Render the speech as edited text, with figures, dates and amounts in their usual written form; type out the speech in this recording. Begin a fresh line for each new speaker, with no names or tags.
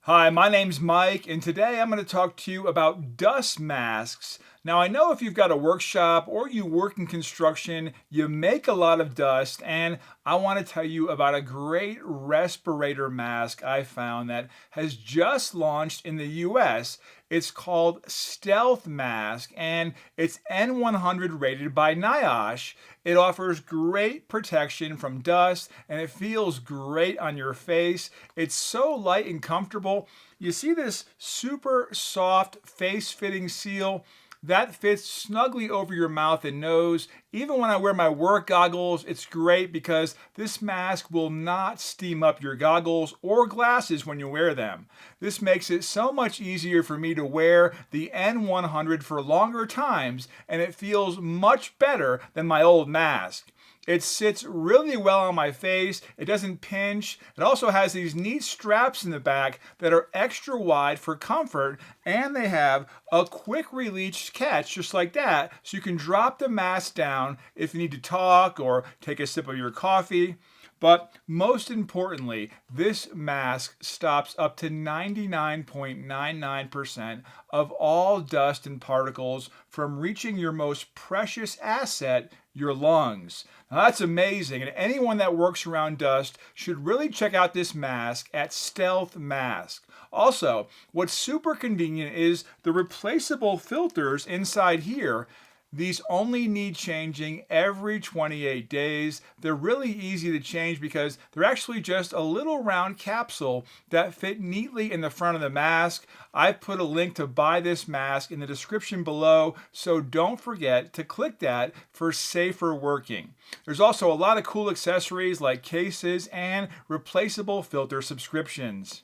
Hi, my name's Mike, and today I'm going to talk to you about dust masks. Now, I know if you've got a workshop or you work in construction, you make a lot of dust, and I want to tell you about a great respirator mask I found that has just launched in the US. It's called Stealth Mask, and it's N100 rated by NIOSH. It offers great protection from dust, and it feels great on your face. It's so light and comfortable. You see this super soft face-fitting seal that fits snugly over your mouth and nose. Even when I wear my work goggles, it's great because this mask will not steam up your goggles or glasses when you wear them. This makes it so much easier for me to wear the N100 for longer times, and it feels much better than my old mask. It sits really well on my face. It doesn't pinch. It also has these neat straps in the back that are extra wide for comfort, and they have a quick release catch just like that, so you can drop the mask down if you need to talk or take a sip of your coffee. But most importantly, this mask stops up to 99.99% of all dust and particles from reaching your most precious asset, your lungs. Now that's amazing, and anyone that works around dust should really check out this mask at Stealth Mask. Also, what's super convenient is the replaceable filters inside here. These only need changing every 28 days. They're really easy to change because they're actually just a little round capsule that fit neatly in the front of the mask. I've put a link to buy this mask in the description below, so don't forget to click that for safer working. There's also a lot of cool accessories like cases and replaceable filter subscriptions.